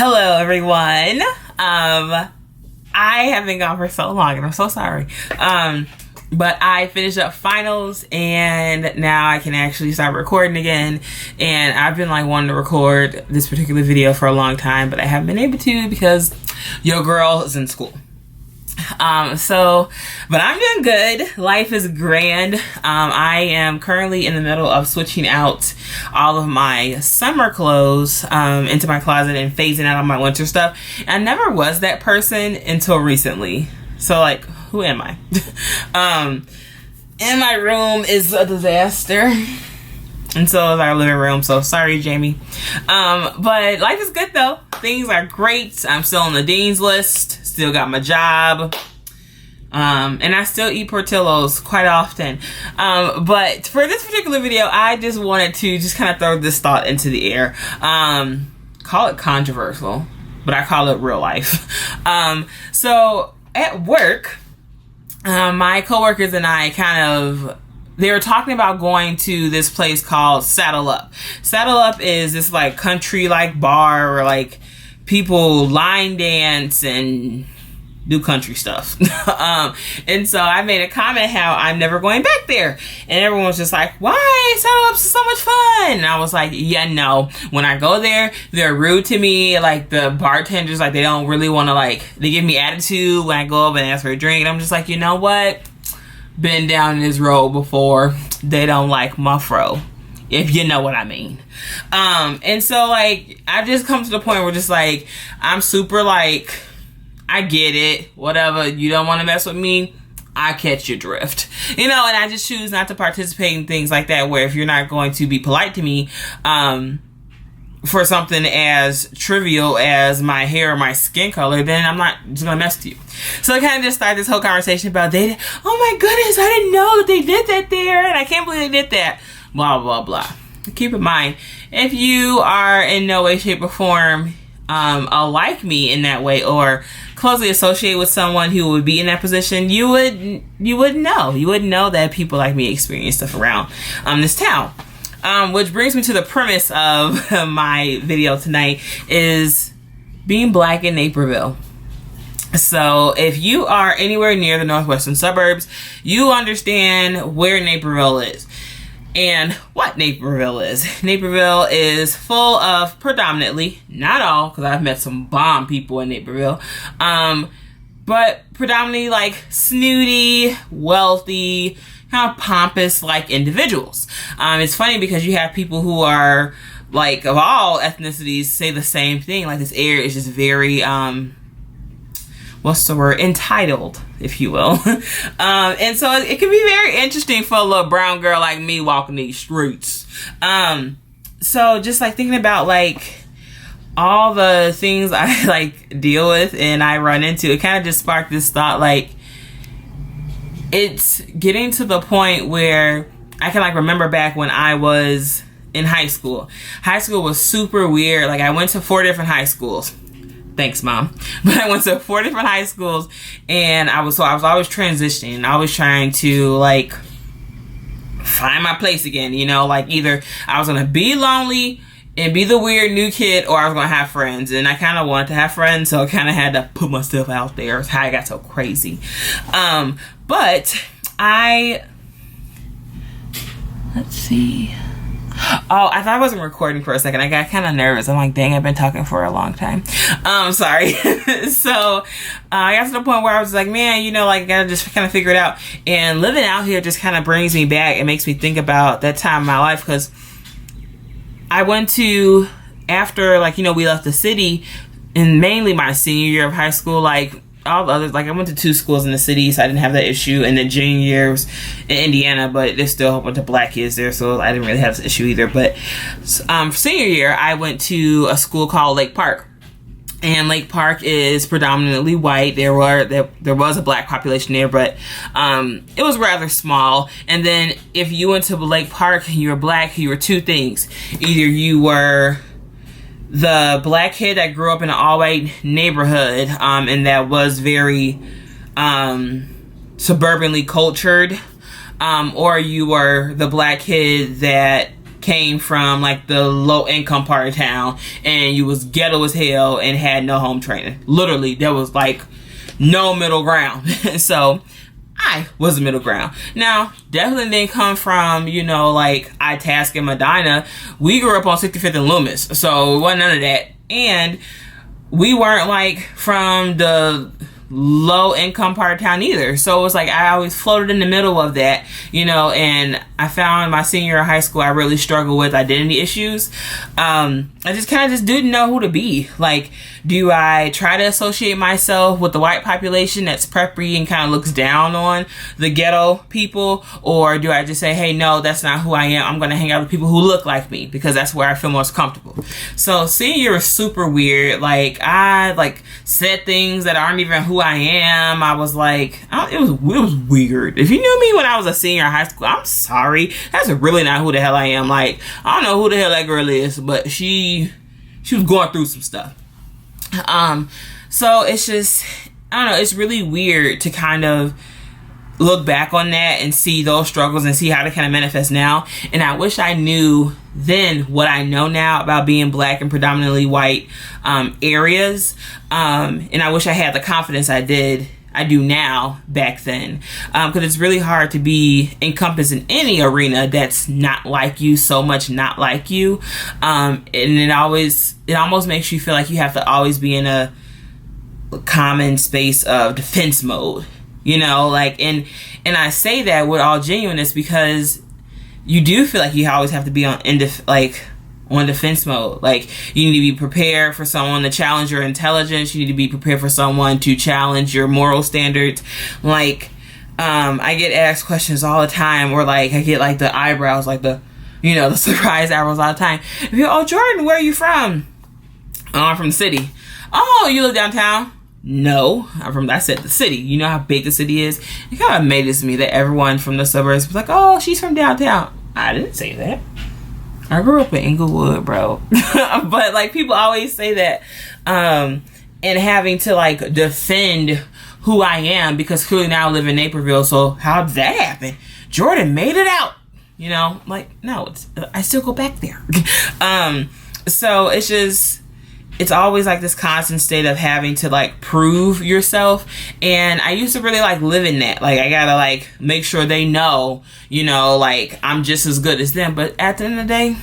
Hello, everyone. I have been gone for so long, and I'm so sorry. But I finished up finals, and now I can actually start recording again. And I've been wanting to record this particular video for a long time, but I haven't been able to because your girl is in school. But I'm doing good. Life is grand. I am currently in the middle of switching out all of my summer clothes into my closet and phasing out all my winter stuff. I never was that person until recently. So who am I? And my room is a disaster. And so is our living room. So sorry, Jamie. But life is good though. Things are great. I'm still on the dean's list. Still got my job. And I still eat Portillo's quite often. But for this particular video, I just wanted to just kind of throw this thought into the air. Call it controversial, but I call it real life. So at work, my coworkers and I they were talking about going to this place called Saddle Up. Saddle Up is this country bar where people line dance and do country stuff. And so I made a comment how I'm never going back there. And everyone was just like, why? Saddle Up's so much fun. And I was like, yeah, no. When I go there, they're rude to me. The bartenders, they don't really want to they give me attitude when I go up and ask for a drink. And I'm just like, you know what? Been down this road before. They don't like my fro, if you know what I mean. And so I've just come to the point where just I'm super I get it, whatever, you don't want to mess with me, I catch your drift, and I just choose not to participate in things like that, where if you're not going to be polite to me for something as trivial as my hair or my skin color, then I'm not just gonna mess with you. So I kind of just started this whole conversation about oh my goodness, I didn't know that they did that there, and I can't believe they did that, blah blah blah. Keep in mind, if you are in no way, shape, or form like me in that way, or closely associated with someone who would be in that position, you wouldn't know that people like me experience stuff around this town. Which brings me to the premise of my video tonight, is being black in Naperville. So if you are anywhere near the northwestern suburbs, you understand where Naperville is. And what Naperville is. Naperville is full of predominantly, not all, because I've met some bomb people in Naperville, but predominantly snooty, wealthy, kind of pompous individuals. It's funny because you have people who are of all ethnicities say the same thing. This area is just very entitled, if you will. And so it can be very interesting for a little brown girl like me walking these streets. So just thinking about all the things I deal with and I run into, it kind of just sparked this thought, it's getting to the point where I can remember back when I was in high school. High school was super weird. I went to 4 different high schools. Thanks, Mom. But I went to 4 different high schools, and I was always transitioning. I was trying to find my place again, either I was gonna be lonely and be the weird new kid, or I was gonna have friends. And I kind of wanted to have friends, so I kind of had to put myself out there. That's how I got so crazy. But let's see. Oh, I thought I wasn't recording for a second. I got kind of nervous. I'm like, dang, I've been talking for a long time. Sorry. So I got to the point where I was like, man, I gotta just kind of figure it out. And living out here just kind of brings me back. It makes me think about that time in my life, because I went to, after we left the city, and mainly my senior year of high school, all the others, I went to 2 schools in the city, so I didn't have that issue. And then junior year was in Indiana, but there's still a whole bunch of black kids there, so I didn't really have this issue either. But senior year, I went to a school called Lake Park. And Lake Park is predominantly white. There was a black population there, but it was rather small. And then if you went to Lake Park and you were black, you were 2 things. Either you were the black kid that grew up in an all-white neighborhood, and that was very suburbanly cultured, or you were the black kid that came from like the low income part of town and you was ghetto as hell and had no home training. Literally, there was like no middle ground. So I was the middle ground. Now, definitely didn't come from, you know, like Itasca and Medina. We grew up on 65th and Loomis, so it wasn't none of that. And we weren't like from the low income part of town either. So it was like I always floated in the middle of that, you know. And I found my senior year of high school I really struggled with identity issues. I just kind of just didn't know who to be. Like, do I try to associate myself with the white population that's preppy and kind of looks down on the ghetto people, or do I just say, hey, no, that's not who I am, I'm going to hang out with people who look like me because that's where I feel most comfortable? So senior year was super weird. Like, I like said things that aren't even who I am. I was like, it was weird. If you knew me when I was a senior in high school, I'm sorry, that's really not who the hell I am. Like, I don't know who the hell that girl is, but she was going through some stuff. So it's just, I don't know, it's really weird to kind of look back on that and see those struggles and see how they kind of manifest now. And I wish I knew then what I know now about being black in predominantly white areas. And I wish I had the confidence I do now back then, because it's really hard to be encompassed in any arena that's not like you, so much not like you. And it almost makes you feel like you have to always be in a common space of defense mode, you know, like, and I say that with all genuineness because you do feel like you always have to be on defense mode. Like, you need to be prepared for someone to challenge your intelligence. You need to be prepared for someone to challenge your moral standards. Like, I get asked questions all the time, or like I get like the eyebrows, like the surprise eyebrows all the time. Oh, Jordan, where are you from? Oh, I'm from the city. Oh, you live downtown? No, I said the city. You know how big the city is? It kind of amazes me that everyone from the suburbs was like, oh, she's from downtown. I didn't say that. I grew up in Inglewood, bro. But like, people always say that, and having to like defend who I am because clearly now I live in Naperville. So how did that happen? Jordan made it out, you know, like, no, I still go back there. So it's always like this constant state of having to like prove yourself. And I used to really like live in that. Like, I gotta like make sure they know, you know, like I'm just as good as them. But at the end of the day,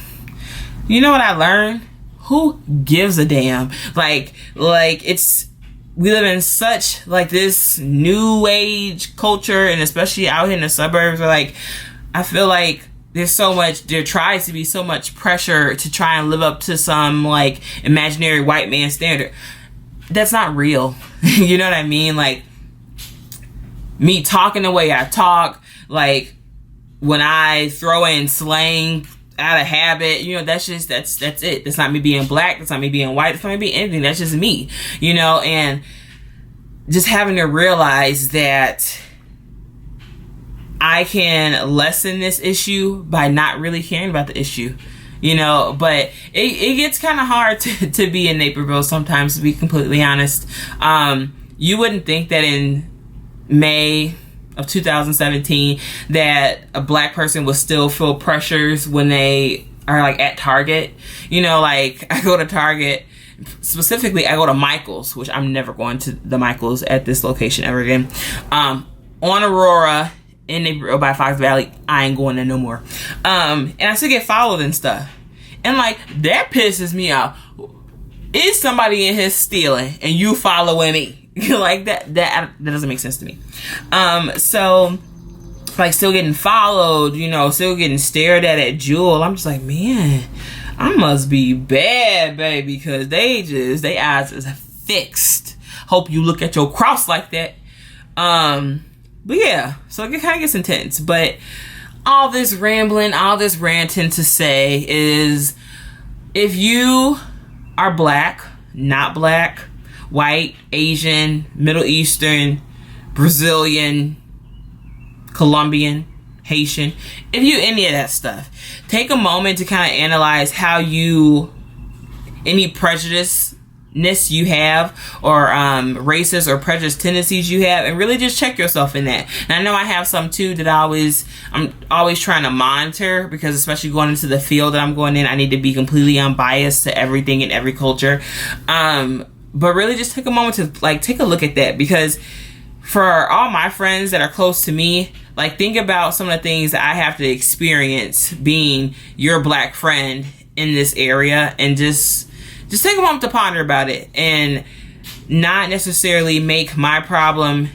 you know what I learned? Who gives a damn? Like we live in such like this new age culture, and especially out here in the suburbs, where like I feel like there tries to be so much pressure to try and live up to some like imaginary white man standard that's not real. You know what I mean? Like, me talking the way I talk, like when I throw in slang out of habit, you know, that's it. That's not me being black, that's not me being white, that's not me being anything, that's just me, you know. And just having to realize that I can lessen this issue by not really caring about the issue, you know. But it gets kind of hard to be in Naperville sometimes, to be completely honest. You wouldn't think that in May of 2017 that a black person would still feel pressures when they are like at Target. You know, like I go to Target, specifically I go to Michael's, which I'm never going to the Michael's at this location ever again. On Aurora, in Naperville by Fox Valley, I ain't going there no more. And I still get followed and stuff. And like, that pisses me off. Is somebody in here stealing and you following me? Like that doesn't make sense to me. So like, still getting followed, you know, still getting stared at Jewel. I'm just like, man, I must be bad, baby, because they eyes is fixed. Hope you look at your cross like that. But yeah, so it kind of gets intense. But all this rambling, all this ranting to say is, if you are black, not black, white, Asian, Middle Eastern, Brazilian, Colombian, Haitian, if you any of that stuff, take a moment to kind of analyze how any prejudice you have, or racist or prejudiced tendencies you have, and really just check yourself in that. And I know I have some too that I'm always trying to monitor, because especially going into the field that I'm going in, I need to be completely unbiased to everything and every culture. But really just take a moment to like take a look at that, because for all my friends that are close to me, like think about some of the things that I have to experience being your black friend in this area, and just take a moment to ponder about it, and not necessarily make my problem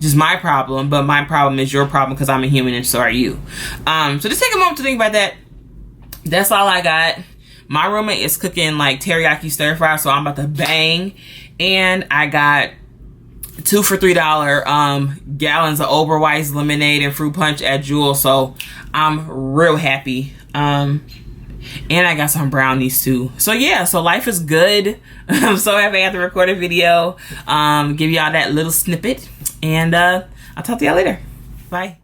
just my problem, but my problem is your problem, because I'm a human and so are you. So just take a moment to think about that. That's all I got. My roommate is cooking like teriyaki stir fry, so I'm about to bang. And I got 2 for $3 gallons of Oberweis lemonade and fruit punch at Jewel, so I'm real happy. And I got some brownies too. So yeah, so life is good. I'm so happy I had to record a video, give y'all that little snippet, and I'll talk to y'all later. Bye.